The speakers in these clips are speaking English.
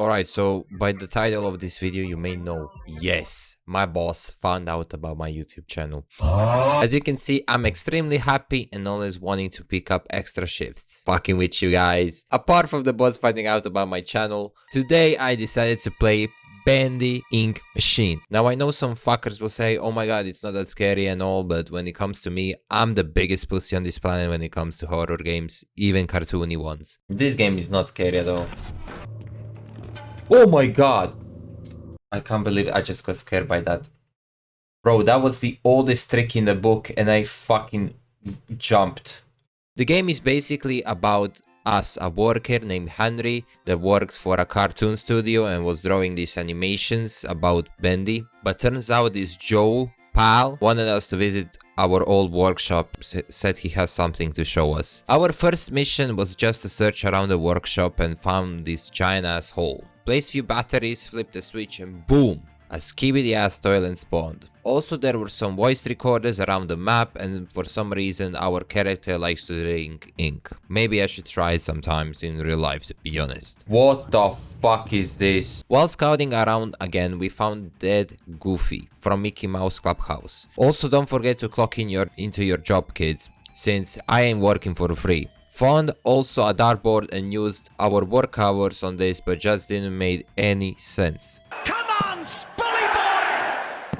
Alright, so by the title of this video you may know, yes, my boss found out about my YouTube channel. As you can see, I'm extremely happy and always wanting to pick up extra shifts. Fucking with you guys. Apart from the boss finding out about my channel, today I decided to play Bendy Ink Machine. Now I know some fuckers will say, oh my god, it's not that scary and all, but when it comes to me, I'm the biggest pussy on this planet when it comes to horror games, even cartoony ones. This game is not scary at all. Oh my god! I can't believe I just got scared by that. Bro, that was the oldest trick in the book and I fucking jumped. The game is basically about us, a worker named Henry that worked for a cartoon studio and was drawing these animations about Bendy. But turns out this Joe pal wanted us to visit our old workshop, said he has something to show us. Our first mission was just to search around the workshop and found this giant ass hole. Placed few batteries, flipped the switch and boom! A skibidi ass toilet spawned. Also there were some voice recorders around the map and for some reason our character likes to drink ink. Maybe I should try it sometimes in real life, to be honest. What the fuck is this? While scouting around again, we found dead Goofy from Mickey Mouse Clubhouse. Also don't forget to clock in into your job, kids, since I ain't working for free. Found also a dartboard and used our work hours on this, but just didn't make any sense. Come on, Spully boy!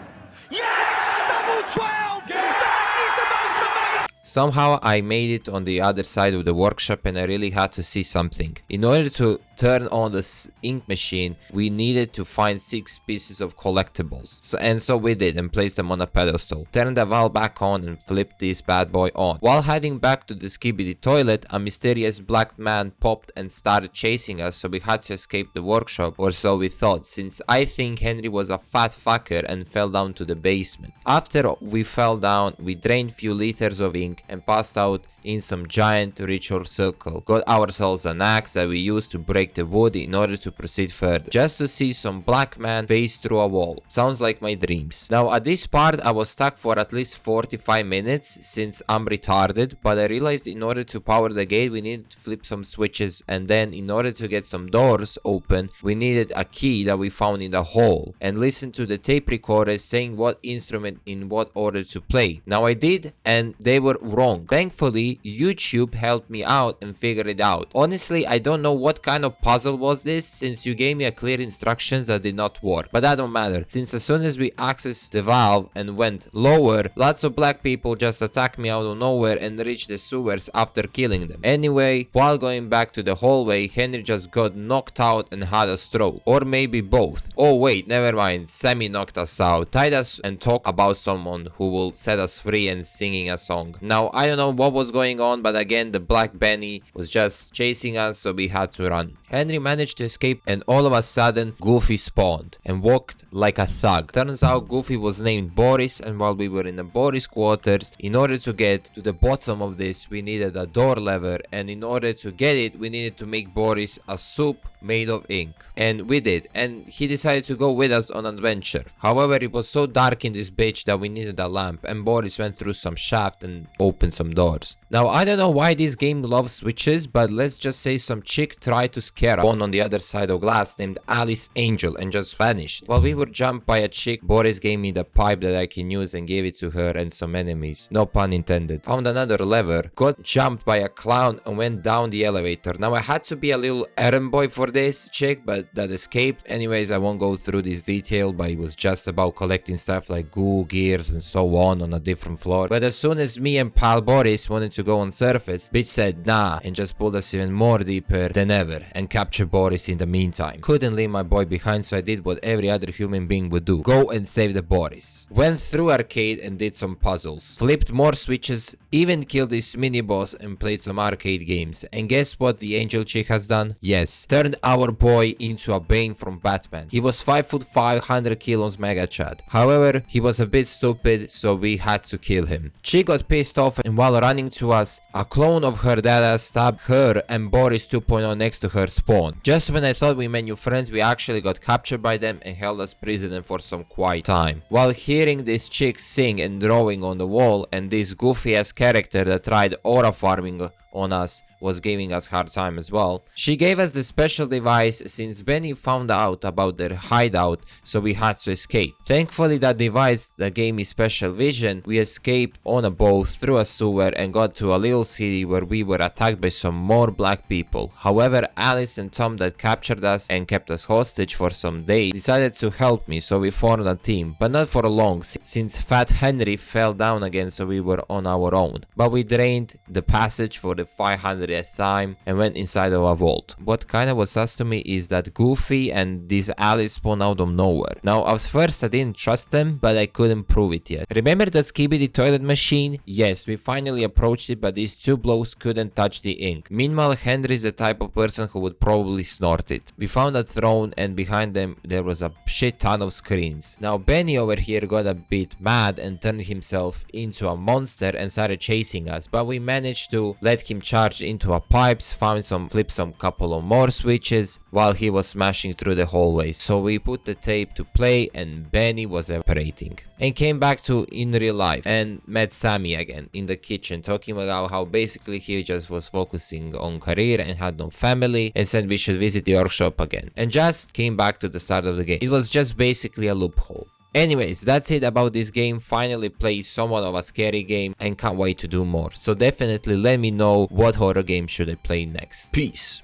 Yes! Double 12! That is the most amazing! Somehow I made it on the other side of the workshop and I really had to see something. In order to turn on this ink machine, we needed to find 6 pieces of collectibles. So we did and placed them on a pedestal. Turned the valve back on and flipped this bad boy on. While heading back to the skibidi toilet, a mysterious black man popped and started chasing us, so we had to escape the workshop, or so we thought, since I think Henry was a fat fucker and fell down to the basement. After we fell down, we drained few liters of ink and passed out in some giant ritual circle. Got ourselves an axe that we used to break the wood in order to proceed further, just to see some black man face through a wall. Sounds like my dreams. Now at this part I was stuck for at least 45 minutes since I'm retarded, but I realized in order to power the gate we needed to flip some switches, and then in order to get some doors open we needed a key that we found in the hole, and listen to the tape recorders saying what instrument in what order to play. Now I did and they were wrong. Thankfully YouTube helped me out and figured it out. Honestly, I don't know what kind of puzzle was this, since you gave me a clear instructions that did not work, but that don't matter, since as soon as we accessed the valve and went lower, lots of black people just attacked me out of nowhere and reached the sewers after killing them. Anyway, while going back to the hallway, Henry just got knocked out and had a stroke, or maybe both. Oh wait, never mind, Sammy knocked us out, tied us and talked about someone who will set us free and singing a song. Now I don't know what was going on, but again the black Benny was just chasing us, so we had to run. Henry managed to escape and all of a sudden Goofy spawned and walked like a thug. Turns out Goofy was named Boris, and while we were in the Boris quarters, in order to get to the bottom of this we needed a door lever, and in order to get it we needed to make Boris a soup made of ink, and we did, and he decided to go with us on an adventure. However, it was so dark in this bitch that we needed a lamp, and Boris went through some shaft and opened some doors. Now I don't know why this game loves switches, but let's just say some chick tried to scare one on the other side of glass named Alice Angel and just vanished. While we were jumped by a chick, Boris gave me the pipe that I can use and gave it to her and some enemies, no pun intended. Found another lever, got jumped by a clown and went down the elevator. Now I had to be a little errand boy for this chick, but that escaped. Anyways, I won't go through this detail, but it was just about collecting stuff like goo, gears and so on a different floor. But as soon as me and pal Boris wanted to go on surface, bitch said nah and just pulled us even more deeper than ever and captured Boris in the meantime. Couldn't leave my boy behind, so I did what every other human being would do, go and save the Boris. Went through arcade and did some puzzles, flipped more switches, even killed this mini boss and played some arcade games. And guess what the angel chick has done? Yes, turned our boy into a Bane from Batman. He was 5'5", 100 kilos mega chad. However, he was a bit stupid, so we had to kill him. She got pissed off, and while running to us, a clone of her dada stabbed her and Boris 2.0 next to her spawned. Just when I thought we made new friends, we actually got captured by them and held as prisoner for some quiet time. While hearing this chick sing and drawing on the wall, and this goofy ass character that tried aura farming on us, was giving us hard time as well. She gave us the special device since Benny found out about their hideout, so we had to escape. Thankfully that device that gave me special vision, we escaped on a boat through a sewer and got to a little city where we were attacked by some more black people. However, Alice and Tom that captured us and kept us hostage for some days decided to help me, so we formed a team, but not for long since Fat Henry fell down again, so we were on our own. But we drained the passage for the 500th time and went inside of a vault. What kinda was sus to me is that Goofy and this Alice spawned out of nowhere. Now at first I didn't trust them, but I couldn't prove it yet. Remember that Skibidi toilet machine? Yes, we finally approached it, but these two blokes couldn't touch the ink. Meanwhile, Henry is the type of person who would probably snort it. We found a throne and behind them there was a shit ton of screens. Now Benny over here got a bit mad and turned himself into a monster and started chasing us, but we managed to let him charge into a pipes, flip some couple of more switches while he was smashing through the hallways. So we put the tape to play and Benny was evaporating. And came back to in real life and met Sammy again in the kitchen, talking about how basically he just was focusing on career and had no family, and said we should visit the workshop again, and just came back to the start of the game. It was just basically a loophole. Anyways, that's it about this game. Finally played somewhat of a scary game and can't wait to do more. So definitely let me know what horror game should I play next. Peace.